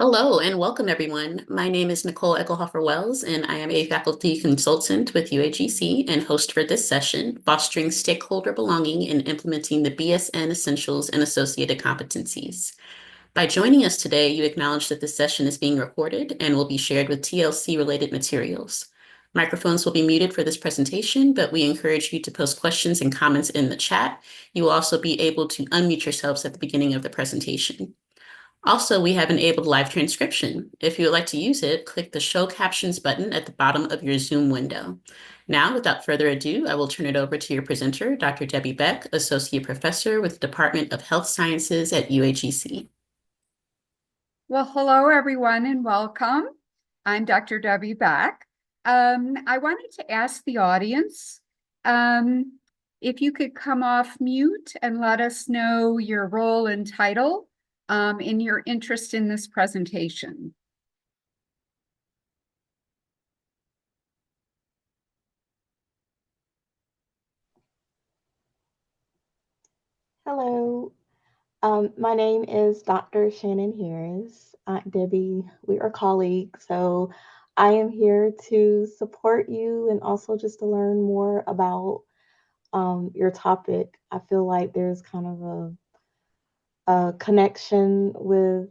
Hello and welcome everyone. My name is Nicole Eckelhofer-Wells and I am a faculty consultant with UAGC and host for this session, Fostering Stakeholder Belonging and Implementing the BSN Essentials and Associated Competencies. By joining us today, you acknowledge that this session is being recorded and will be shared with TLC-related materials. Microphones will be muted for this presentation, but we encourage you to post questions and comments in the chat. You will also be able to unmute yourselves at the beginning of the presentation. Also, we have enabled live transcription. If you would like to use it, click the Show Captions button at the bottom of your Zoom window. Now, without further ado, I will turn it over to your presenter, Dr. Debbie Beck, Associate Professor with the Department of Health Sciences at UAGC. Well, hello, everyone, and welcome. I'm Dr. Debbie Beck. I wanted to ask the audience if you could come off mute and let us know your role and title and your interest in this presentation. Hello, my name is Dr. Shannon Harris. Debbie, we are colleagues, so I am here to support you and also just to learn more about your topic. I feel like there's kind of a connection with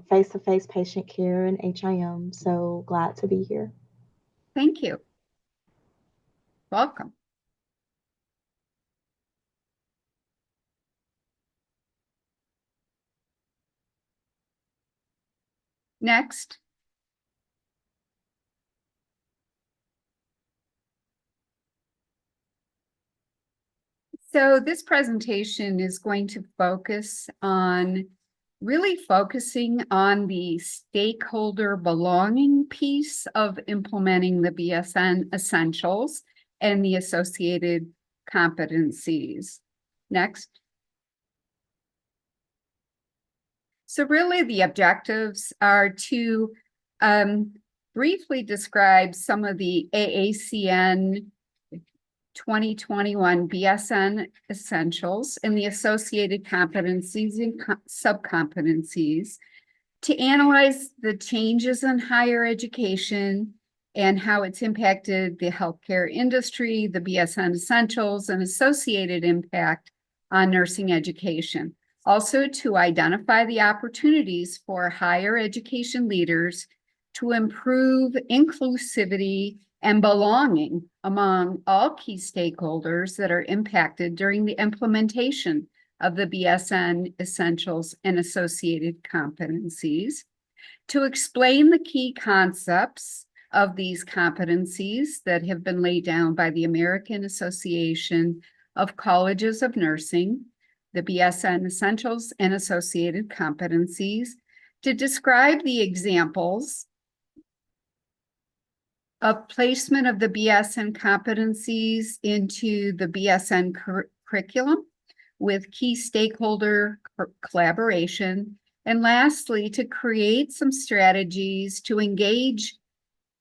face-to-face patient care and HIM, so glad to be here. Thank you. Welcome. Next. So this presentation is going to focus on focusing on the stakeholder belonging piece of implementing the BSN essentials and the associated competencies. Next. So really the objectives are to briefly describe some of the AACN 2021 BSN essentials and the associated competencies and sub-competencies, to analyze the changes in higher education and how it's impacted the healthcare industry, the BSN essentials, and associated impact on nursing education. Also, to identify the opportunities for higher education leaders to improve inclusivity and belonging among all key stakeholders that are impacted during the implementation of the BSN essentials and associated competencies, to explain the key concepts of these competencies that have been laid down by the American Association of Colleges of Nursing, the BSN essentials and associated competencies, to describe the examples of placement of the BSN competencies into the BSN curriculum with key stakeholder collaboration. And lastly, to create some strategies to engage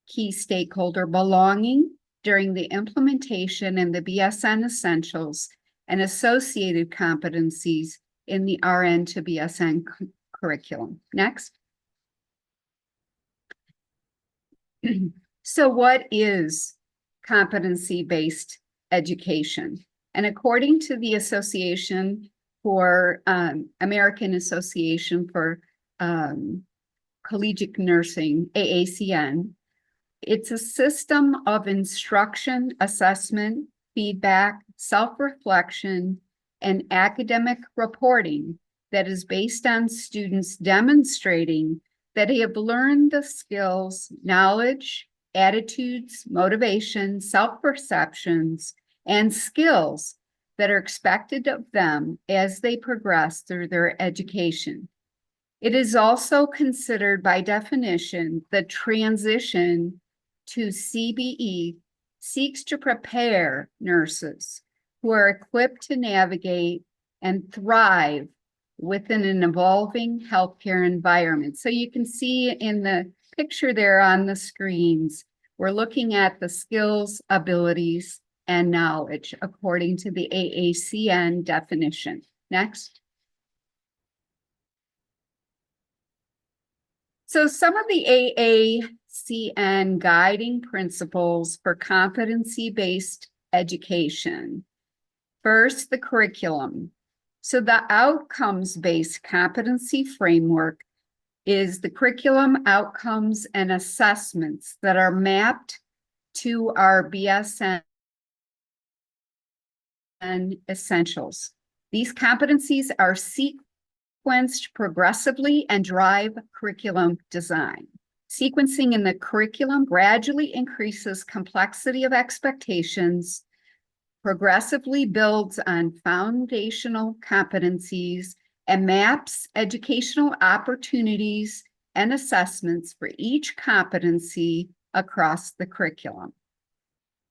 key stakeholder belonging during the implementation in the BSN essentials and associated competencies in the RN to BSN curriculum. Next. So what is competency-based education? And according to the Association for American Association for Collegiate Nursing, AACN, it's a system of instruction, assessment, feedback, self-reflection, and academic reporting that is based on students demonstrating that they have learned the skills, knowledge, attitudes, motivation, self-perceptions, and skills that are expected of them as they progress through their education. It is also considered by definition the transition to CBE seeks to prepare nurses who are equipped to navigate and thrive within an evolving healthcare environment. So you can see in the picture there on the screens, we're looking at the skills, abilities, and knowledge according to the AACN definition. Next. So some of the AACN guiding principles for competency-based education. First, the curriculum. So the outcomes-based competency framework is the curriculum, outcomes, and assessments that are mapped to our BSN essentials. These competencies are sequenced progressively and drive curriculum design. Sequencing in the curriculum gradually increases complexity of expectations, progressively builds on foundational competencies, and maps educational opportunities and assessments for each competency across the curriculum.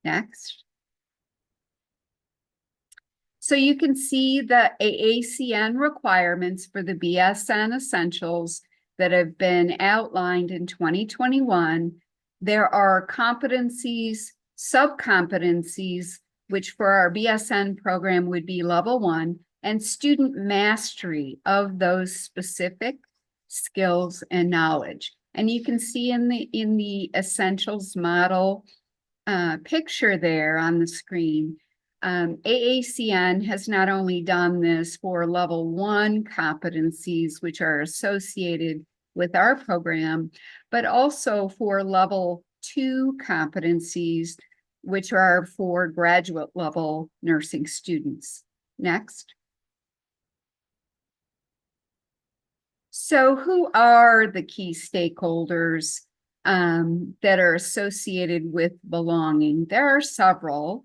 Next. So you can see the AACN requirements for the BSN essentials that have been outlined in 2021. There are competencies, sub-competencies, which for our BSN program would be level 1, and student mastery of those specific skills and knowledge. And you can see in the essentials model picture there on the screen, AACN has not only done this for level 1 competencies, which are associated with our program, but also for level 2 competencies, which are for graduate level nursing students. Next. So who are the key stakeholders that are associated with belonging? There are several,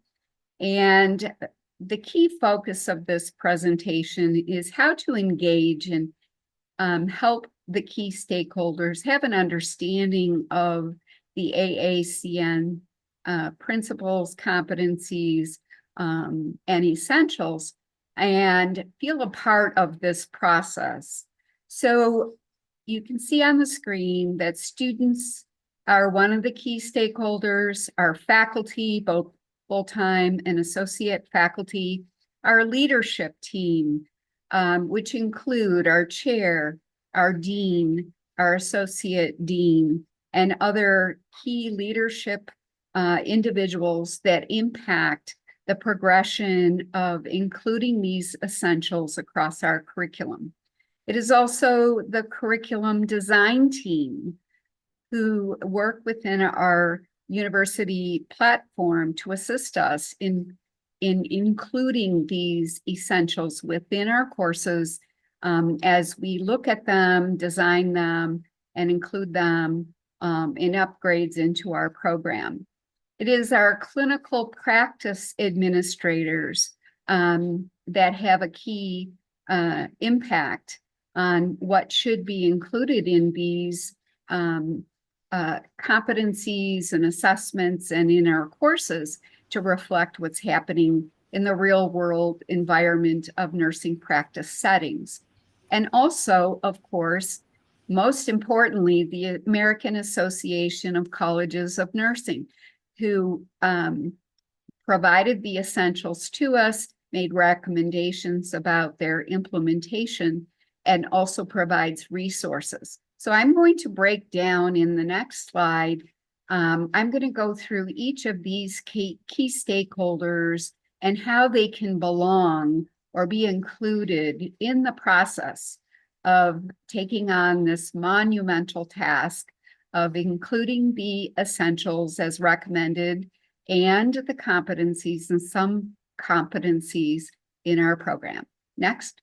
and the key focus of this presentation is how to engage and help the key stakeholders have an understanding of the AACN principles, competencies, and essentials, and feel a part of this process. So you can see on the screen that students are one of the key stakeholders, our faculty, both full-time and associate faculty, our leadership team, which include our chair, our dean, our associate dean, and other key leadership individuals that impact the progression of including these essentials across our curriculum. It is also the curriculum design team who work within our university platform to assist us in including these essentials within our courses as we look at them, design them, and include them in upgrades into our program. It is our clinical practice administrators that have a key impact on what should be included in these competencies and assessments and in our courses to reflect what's happening in the real world environment of nursing practice settings. And also, of course, most importantly, the American Association of Colleges of Nursing, who provided the essentials to us, made recommendations about their implementation, and also provides resources. So I'm going to break down in the next slide. I'm going to go through each of these key stakeholders and how they can belong or be included in the process of taking on this monumental task of including the essentials as recommended and the competencies and some competencies in our program. Next.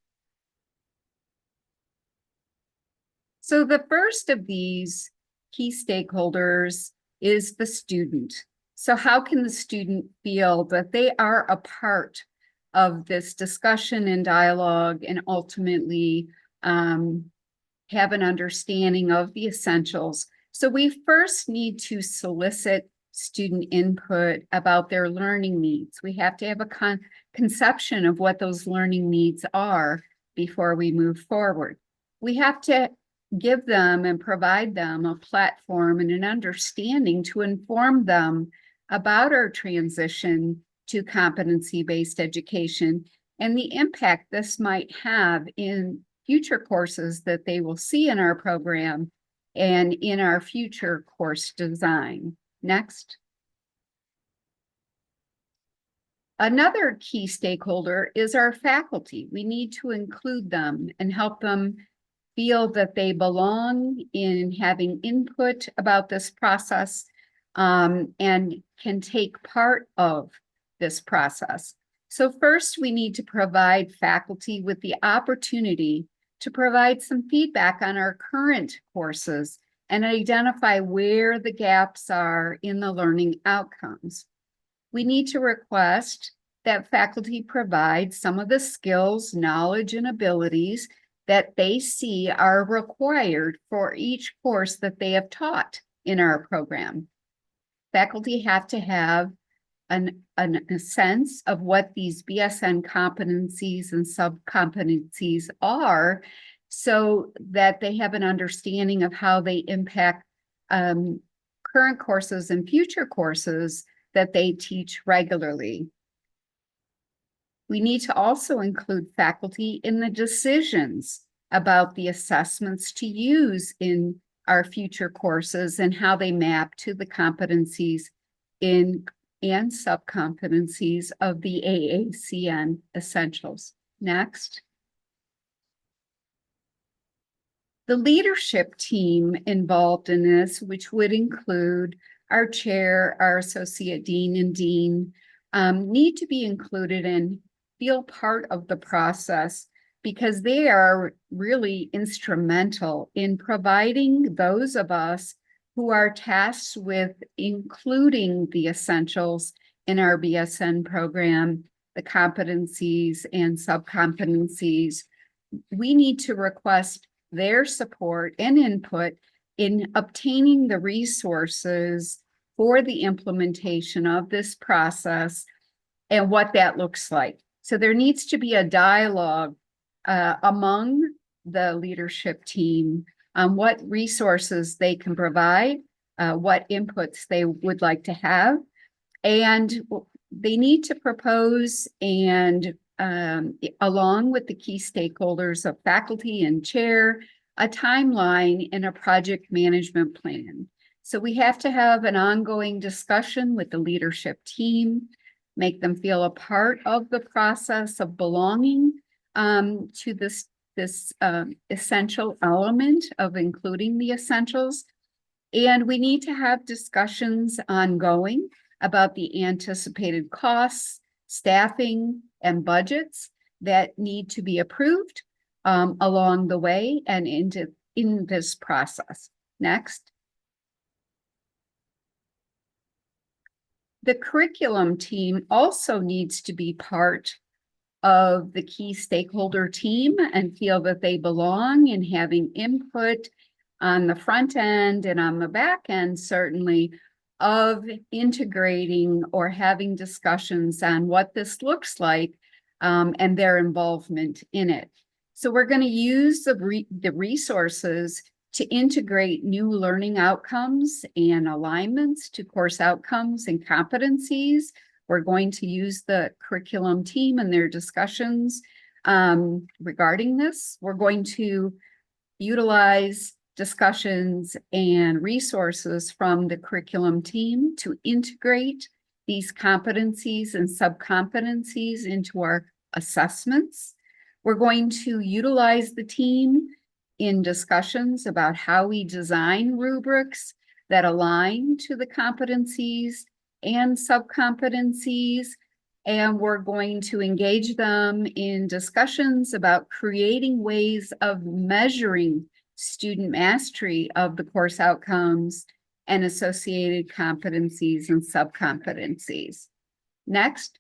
So the first of these key stakeholders is the student. So how can the student feel that they are a part of this discussion and dialogue and ultimately have an understanding of the essentials? So we first need to solicit student input about their learning needs. We have to have a conception of what those learning needs are before we move forward. We have to give them and provide them a platform and an understanding to inform them about our transition to competency-based education and the impact this might have in future courses that they will see in our program and in our future course design. Next. Another key stakeholder is our faculty. We need to include them and help them feel that they belong in having input about this process, and can take part of this process. So first, we need to provide faculty with the opportunity to provide some feedback on our current courses and identify where the gaps are in the learning outcomes. We need to request that faculty provide some of the skills, knowledge, and abilities that they see are required for each course that they have taught in our program. Faculty have to have a sense of what these BSN competencies and sub-competencies are, so that they have an understanding of how they impact current courses and future courses that they teach regularly. We need to also include faculty in the decisions about the assessments to use in our future courses and how they map to the competencies and sub-competencies of the AACN essentials. Next. The leadership team involved in this, which would include our chair, our associate dean, and dean, need to be included and feel part of the process, because they are really instrumental in providing those of us who are tasked with including the essentials in our BSN program, the competencies and sub-competencies. We need to request their support and input in obtaining the resources for the implementation of this process and what that looks like. So there needs to be a dialogue among the leadership team on what resources they can provide, what inputs they would like to have, and they need to propose and along with the key stakeholders of faculty and chair, a timeline and a project management plan. So we have to have an ongoing discussion with the leadership team, make them feel a part of the process of belonging to this essential element of including the essentials. And we need to have discussions ongoing about the anticipated costs, staffing, and budgets that need to be approved along the way and in this process. Next. The curriculum team also needs to be part of the key stakeholder team and feel that they belong in having input on the front end and on the back end, certainly, of integrating or having discussions on what this looks like and their involvement in it. So we're going to use the resources to integrate new learning outcomes and alignments to course outcomes and competencies. We're going to use the curriculum team and their discussions regarding this. We're going to utilize discussions and resources from the curriculum team to integrate these competencies and sub-competencies into our assessments. We're going to utilize the team in discussions about how we design rubrics that align to the competencies and sub-competencies, and we're going to engage them in discussions about creating ways of measuring student mastery of the course outcomes and associated competencies and sub-competencies. Next.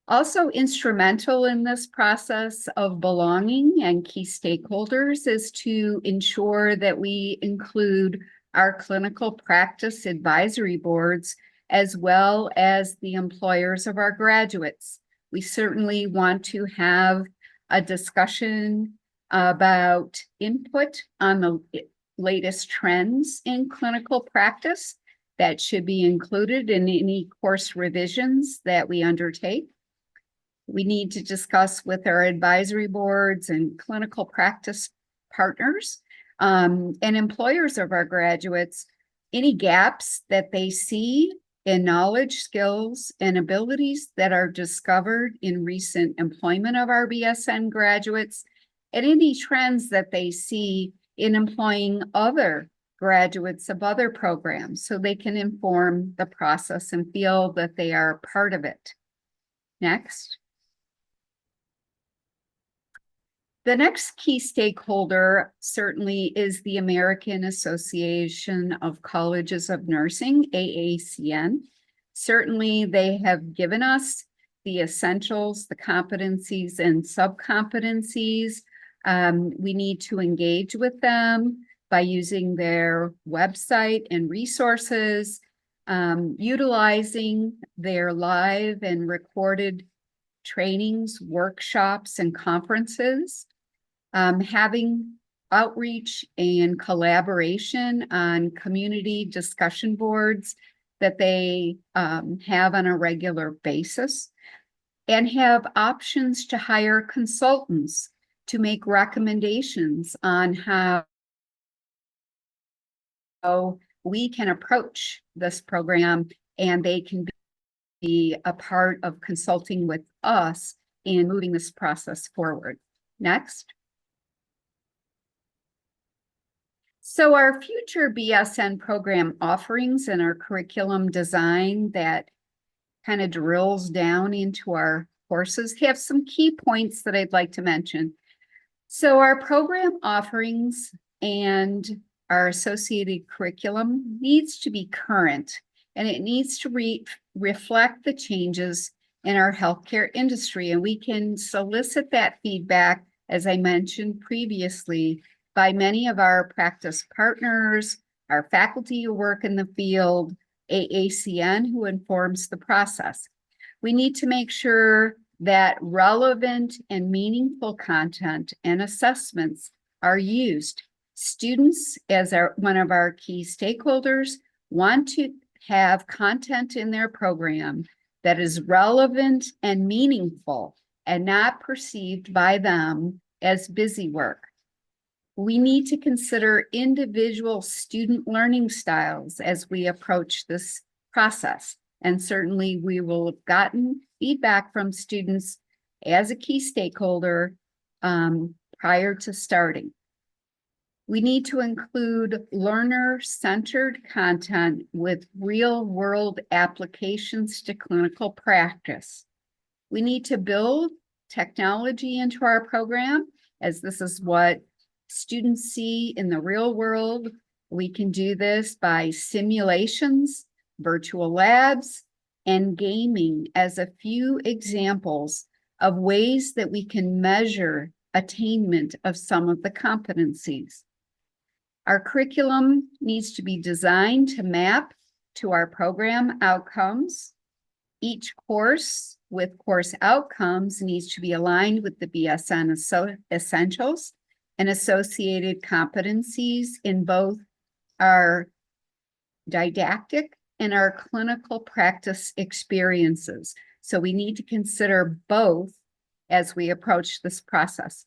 Also instrumental in this process of belonging and key stakeholders is to ensure that we include our clinical practice advisory boards as well as the employers of our graduates. We certainly want to have a discussion about input on the latest trends in clinical practice that should be included in any course revisions that we undertake. We need to discuss with our advisory boards and clinical practice partners and employers of our graduates any gaps that they see in knowledge, skills, and abilities that are discovered in recent employment of our BSN graduates, and any trends that they see in employing other graduates of other programs, so they can inform the process and feel that they are part of it. Next. The next key stakeholder certainly is the American Association of Colleges of Nursing, AACN. Certainly, they have given us the essentials, the competencies, and sub-competencies. We need to engage with them by using their website and resources, utilizing their live and recorded trainings, workshops, and conferences, having outreach and collaboration on community discussion boards that they have on a regular basis, and have options to hire consultants to make recommendations on how we can approach this program, and they can be a part of consulting with us in moving this process forward. Next. So our future BSN program offerings and our curriculum design that kind of drills down into our courses have some key points that I'd like to mention. So our program offerings and our associated curriculum needs to be current, and it needs to reflect the changes in our healthcare industry. And we can solicit that feedback, as I mentioned previously, by many of our practice partners, our faculty who work in the field, AACN, who informs the process. We need to make sure that relevant and meaningful content and assessments are used. Students, as one of our key stakeholders, want to have content in their program that is relevant and meaningful and not perceived by them as busy work. We need to consider individual student learning styles as we approach this process. And certainly we will have gotten feedback from students as a key stakeholder prior to starting. We need to include learner-centered content with real-world applications to clinical practice. We need to build technology into our program, as this is what students see in the real world. We can do this by simulations, virtual labs, and gaming as a few examples of ways that we can measure attainment of some of the competencies. Our curriculum needs to be designed to map to our program outcomes. Each course with course outcomes needs to be aligned with the BSN essentials and associated competencies in both our didactic and our clinical practice experiences. So we need to consider both as we approach this process.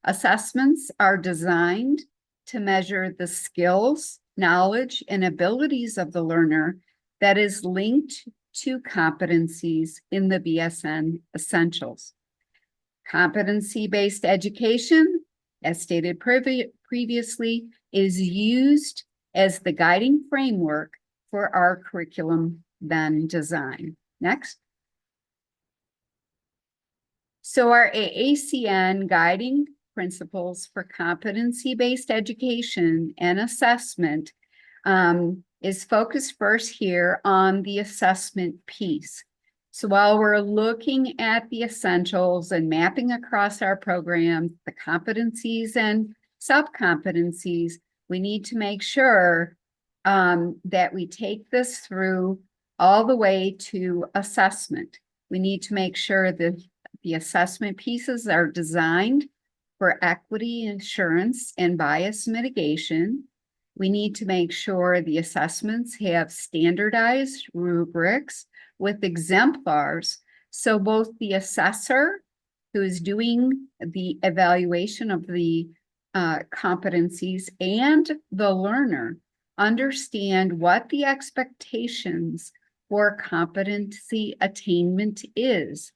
Assessments are designed to measure the skills, knowledge, and abilities of the learner that is linked to competencies in the BSN essentials. Competency-based education, as stated previously, is used as the guiding framework for our curriculum then design. Next. So our AACN guiding principles for competency-based education and assessment is focused first here on the assessment piece. So while we're looking at the essentials and mapping across our program, the competencies and sub-competencies, we need to make sure that we take this through all the way to assessment. We need to make sure that the assessment pieces are designed for equity assurance and bias mitigation. We need to make sure the assessments have standardized rubrics with exemplars, so both the assessor who is doing the evaluation of the competencies and the learner understand what the expectations for competency attainment is.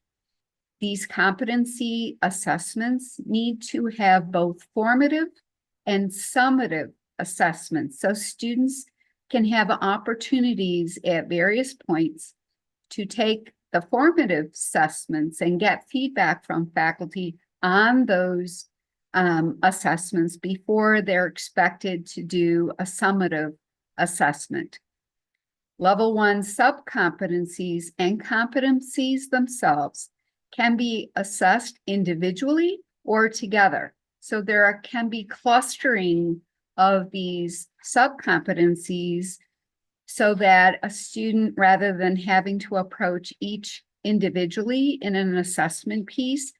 These competency assessments need to have both formative and summative assessments, so students can have opportunities at various points to take the formative assessments and get feedback from faculty on those assessments before they're expected to do a summative assessment. Level 1 sub-competencies and competencies themselves can be assessed individually or together. So there can be clustering of these sub-competencies so that a student, rather than having to approach each individually in an assessment piece,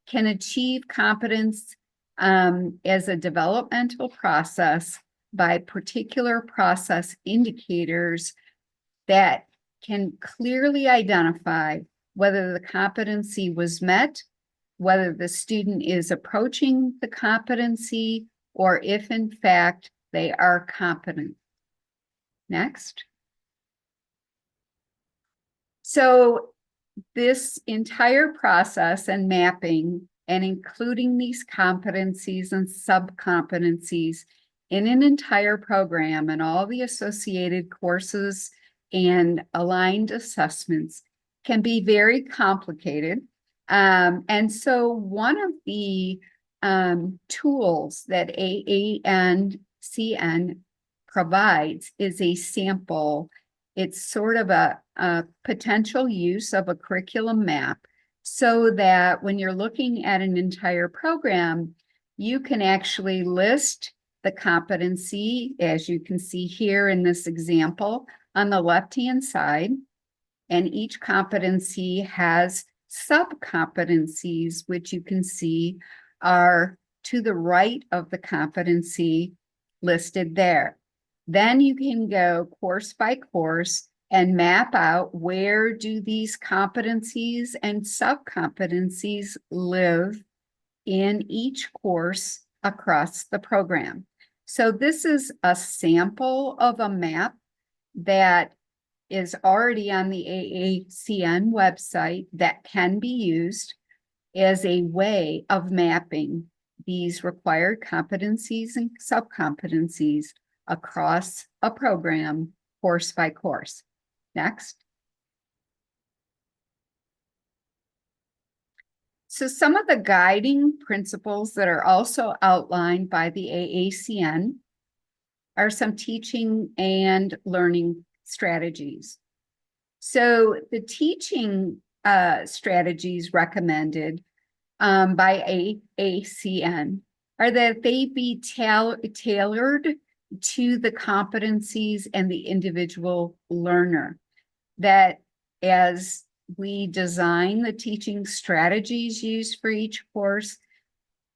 can achieve competence as a developmental process by particular process indicators that can clearly identify whether the competency was met, whether the student is approaching the competency, or if in fact they are competent. Next. So this entire process and mapping and including these competencies and sub-competencies in an entire program and all the associated courses and aligned assessments can be very complicated. And so one of the tools that AANCN provides is a sample. It's sort of a potential use of a curriculum map so that when you're looking at an entire program, you can actually list the competency, as you can see here in this example, on the left-hand side. And each competency has sub-competencies, which you can see are to the right of the competency listed there. Then you can go course by course and map out where do these competencies and sub-competencies live in each course across the program. So this is a sample of a map that is already on the AACN website that can be used as a way of mapping these required competencies and sub-competencies across a program, course by course. Next. So some of the guiding principles that are also outlined by the AACN are some teaching and learning strategies. So the teaching strategies recommended by AACN are that they be tailored to the competencies and the individual learner. That as we design the teaching strategies used for each course,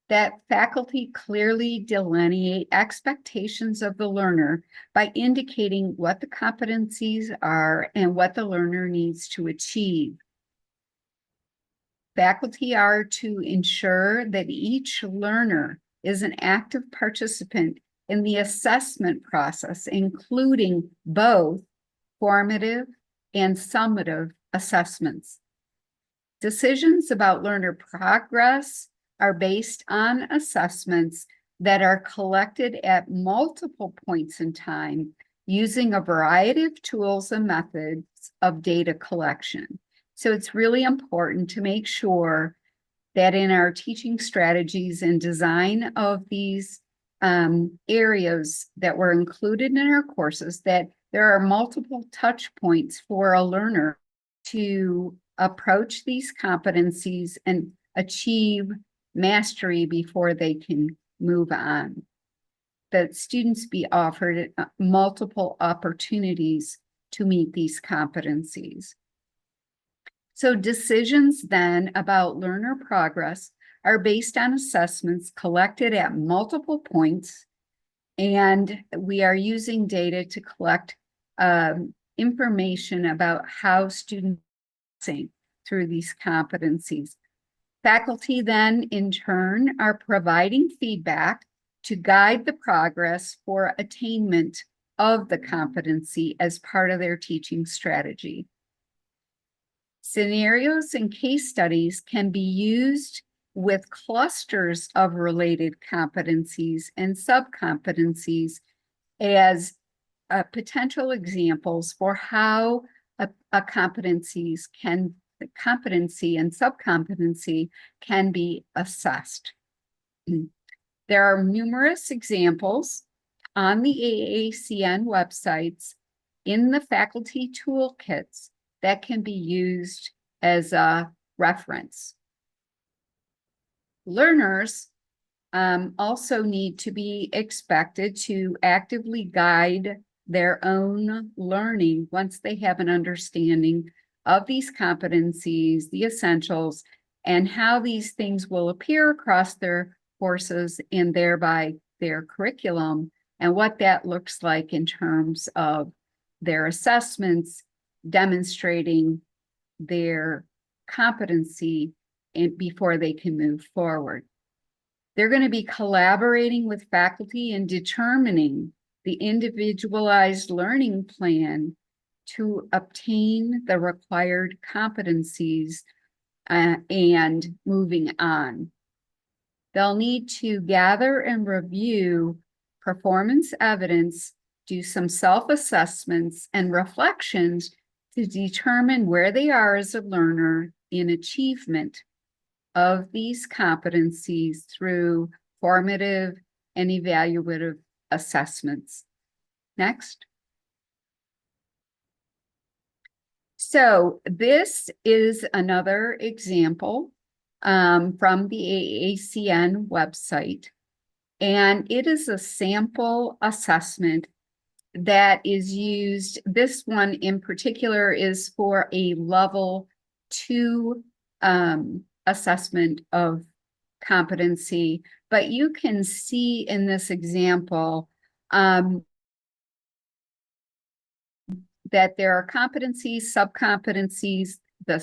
that faculty clearly delineate expectations of the learner by indicating what the competencies are and what the learner needs to achieve. Faculty are to ensure that each learner is an active participant in the assessment process, including both formative and summative assessments. Decisions about learner progress are based on assessments that are collected at multiple points in time using a variety of tools and methods of data collection. So it's really important to make sure that in our teaching strategies and design of these areas that were included in our courses, that there are multiple touch points for a learner to approach these competencies and achieve mastery before they can move on. That students be offered multiple opportunities to meet these competencies. So decisions then about learner progress are based on assessments collected at multiple points, and we are using data to collect information about how students think through these competencies. Faculty then, in turn, are providing feedback to guide the progress for attainment of the competency as part of their teaching strategy. Scenarios and case studies can be used with clusters of related competencies and subcompetencies as potential examples for how a competency and subcompetency can be assessed. There are numerous examples on the AACN websites in the faculty toolkits that can be used as a reference. Learners also need to be expected to actively guide their own learning once they have an understanding of these competencies, the essentials, and how these things will appear across their courses and thereby their curriculum, and what that looks like in terms of their assessments, demonstrating their competency before they can move forward. They're going to be collaborating with faculty and determining the individualized learning plan to obtain the required competencies and moving on. They'll need to gather and review performance evidence, do some self-assessments and reflections to determine where they are as a learner in achievement of these competencies through formative and evaluative assessments. Next. So this is another example from the AACN website, and it is a sample assessment that is used. This one in particular is for a level 2 assessment of competency, but you can see in this example that there are competencies, subcompetencies, the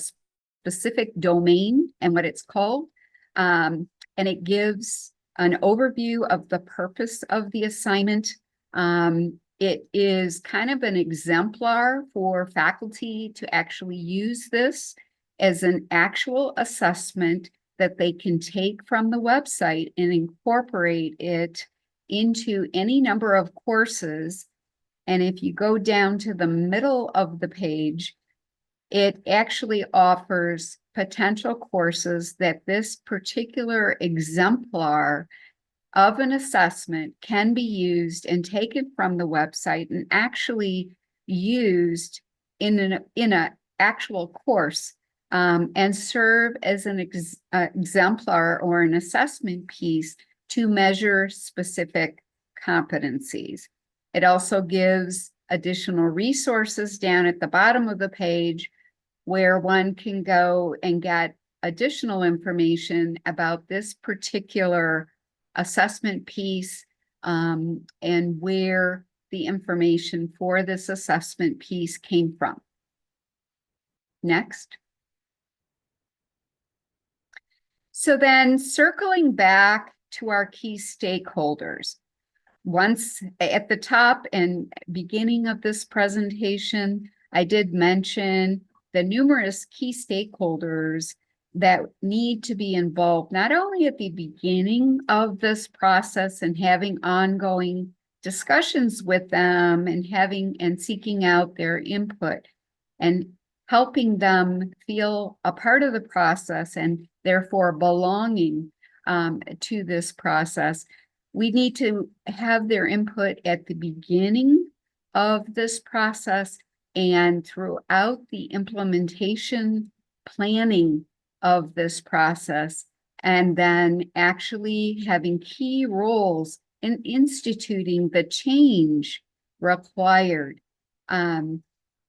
specific domain and what it's called, and it gives an overview of the purpose of the assignment. It is kind of an exemplar for faculty to actually use this as an actual assessment that they can take from the website and incorporate it into any number of courses. And if you go down to the middle of the page, it actually offers potential courses that this particular exemplar of an assessment can be used and taken from the website and actually used in an actual course and serve as an exemplar or an assessment piece to measure specific competencies. It also gives additional resources down at the bottom of the page where one can go and get additional information about this particular assessment piece and where the information for this assessment piece came from. Next. So then circling back to our key stakeholders. Once at the top and beginning of this presentation, I did mention the numerous key stakeholders that need to be involved, not only at the beginning of this process and having ongoing discussions with them and seeking out their input and helping them feel a part of the process and therefore belonging to this process. We need to have their input at the beginning of this process and throughout the implementation planning of this process, and then actually having key roles in instituting the change required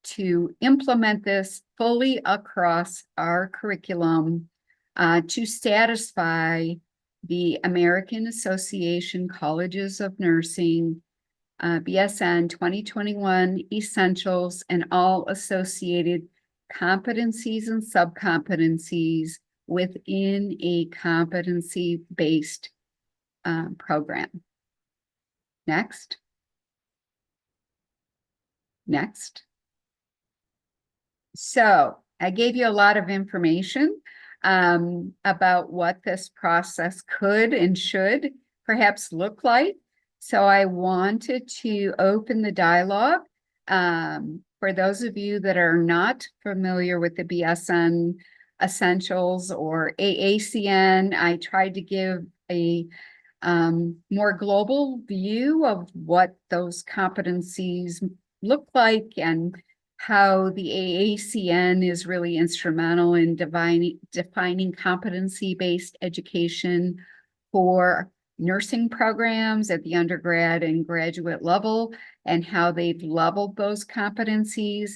to implement this fully across our curriculum to satisfy the American Association Colleges of Nursing, BSN 2021 Essentials, and all associated competencies and subcompetencies within a competency-based program. Next. Next. So I gave you a lot of information about what this process could and should perhaps look like. So I wanted to open the dialogue. For those of you that are not familiar with the BSN Essentials or AACN, I tried to give a more global view of what those competencies look like and how the AACN is really instrumental in defining competency-based education for nursing programs at the undergrad and graduate level, and how they've leveled those competencies.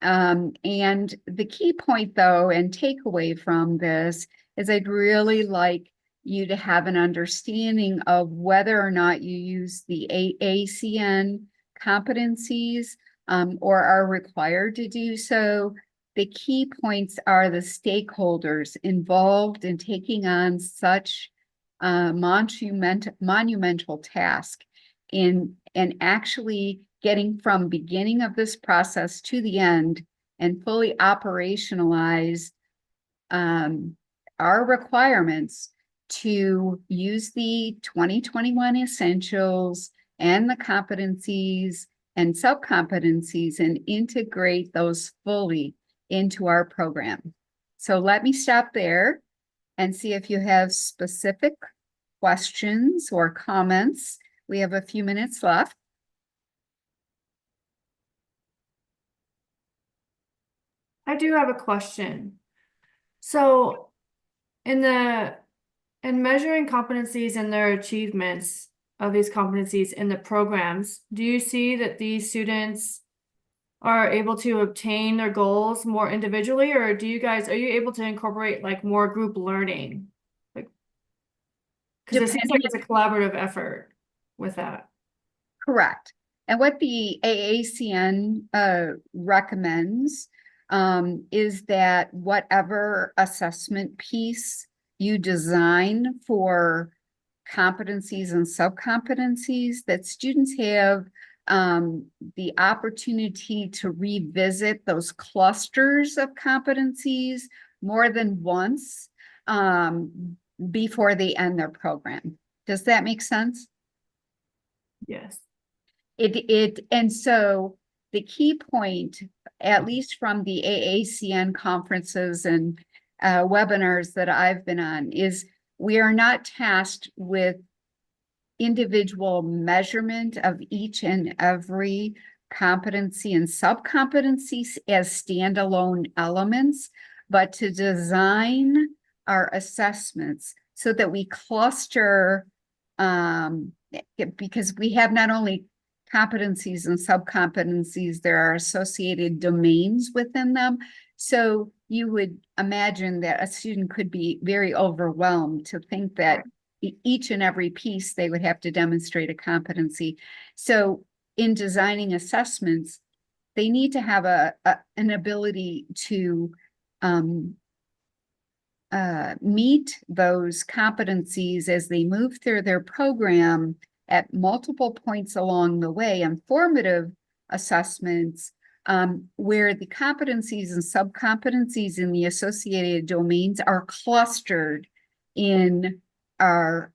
And the key point, though, and takeaway from this is I'd really like you to have an understanding of whether or not you use the AACN competencies or are required to do so. The key points are the stakeholders involved in taking on such monumental task and actually getting from beginning of this process to the end and fully operationalize our requirements to use the 2021 essentials and the competencies and sub-competencies and integrate those fully into our program. So let me stop there and see if you have specific questions or comments. We have a few minutes left. I do have a question. So in measuring competencies and their achievements of these competencies in the programs, do you see that these students are able to obtain their goals more individually, or are you able to incorporate like more group learning? Like, because it seems like it's a collaborative effort with that. Correct. And what the AACN recommends is that whatever assessment piece you design for competencies and sub-competencies, that students have the opportunity to revisit those clusters of competencies more than once before they end their program. Does that make sense? Yes. And so the key point, at least from the AACN conferences and webinars that I've been on, is we are not tasked with individual measurement of each and every competency and sub-competencies as standalone elements, but to design our assessments so that we cluster, because we have not only competencies and sub-competencies, there are associated domains within them. So you would imagine that a student could be very overwhelmed to think that each and every piece they would have to demonstrate a competency. So in designing assessments, they need to have an ability to meet those competencies as they move through their program at multiple points along the way, and formative assessments where the competencies and sub-competencies in the associated domains are clustered in our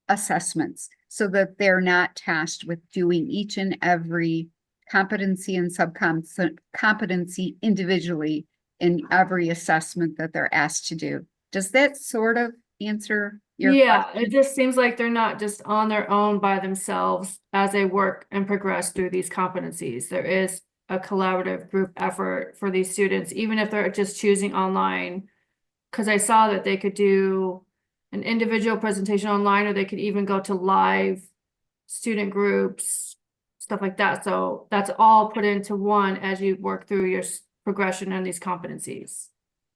assessments so that they're not tasked with doing each and every competency and sub-competency individually in every assessment that they're asked to do. Does that sort of answer your question? It just seems like they're not just on their own by themselves as they work and progress through these competencies. There is a collaborative group effort for these students, even if they're just choosing online, because I saw that they could do an individual presentation online, or they could even go to live student groups, stuff like that. So that's all put into one as you work through your progression and these competencies.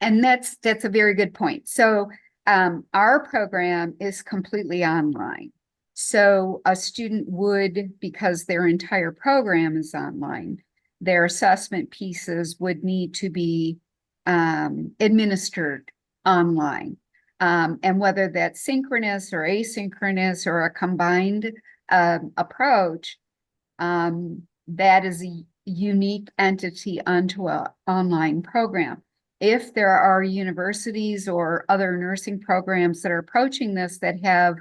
And that's a very good point. So our program is completely online. So a student would, because their entire program is online, their assessment pieces would need to be administered online. And whether that's synchronous or asynchronous or a combined approach, that is a unique entity unto an online program. If there are universities or other nursing programs that are approaching this that have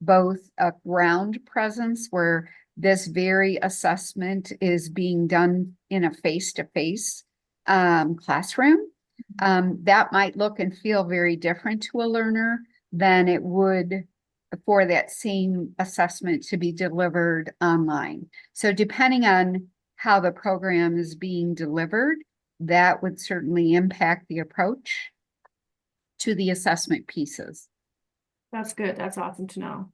both a ground presence where this very assessment is being done in a face-to-face classroom, that might look and feel very different to a learner than it would for that same assessment to be delivered online. So depending on how the program is being delivered, that would certainly impact the approach to the assessment pieces. That's good. That's awesome to know.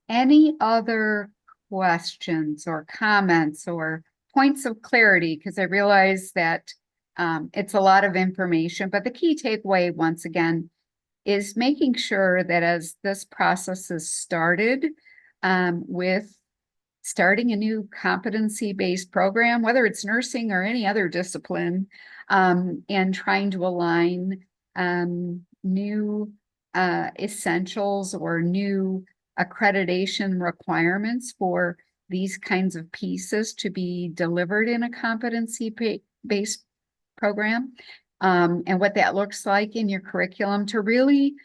Any other questions or comments or points of clarity? Because I realize that it's a lot of information, but the key takeaway, once again, is making sure that as this process is started, with starting a new competency-based program, whether it's nursing or any other discipline, and trying to align new essentials or new accreditation requirements for these kinds of pieces to be delivered in a competency-based program, and what that looks like in your curriculum to really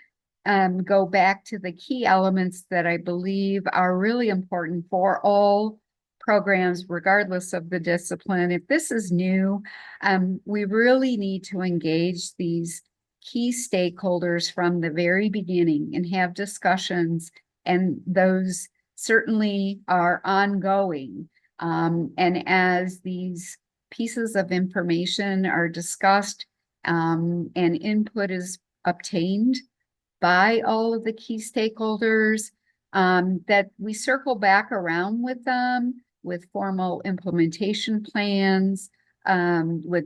go back to the key elements that I believe are really important for all programs, regardless of the discipline. If this is new, we really need to engage these key stakeholders from the very beginning and have discussions, and those certainly are ongoing. And as these pieces of information are discussed, and input is obtained by all of the key stakeholders, that we circle back around with them with formal implementation plans, with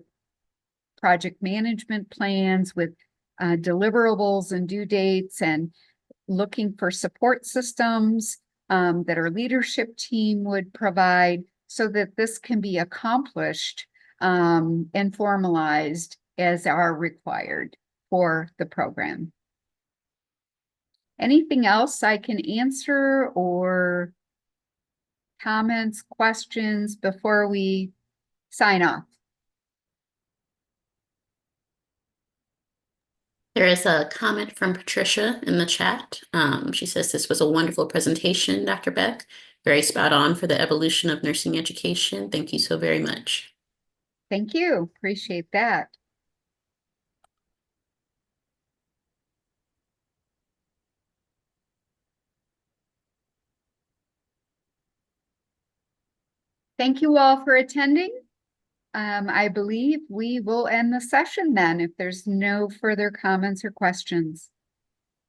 project management plans, with deliverables and due dates, and looking for support systems that our leadership team would provide so that this can be accomplished and formalized as are required for the program. Anything else I can answer, or comments, questions before we sign off? There is a comment from Patricia in the chat. She says, this was a wonderful presentation, Dr. Beck. Very spot on for the evolution of nursing education. Thank you so very much. Thank you. Appreciate that. Thank you all for attending. I believe we will end the session then if there's no further comments or questions.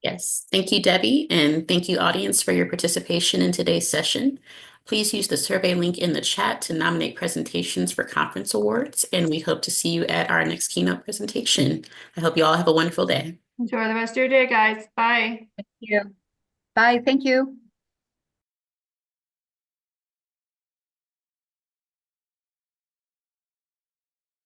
Yes, thank you, Debbie, and thank you, audience, for your participation in today's session. Please use the survey link in the chat to nominate presentations for conference awards, and we hope to see you at our next keynote presentation. I hope you all have a wonderful day. Enjoy the rest of your day, guys. Bye. Thank you. Bye. Thank you.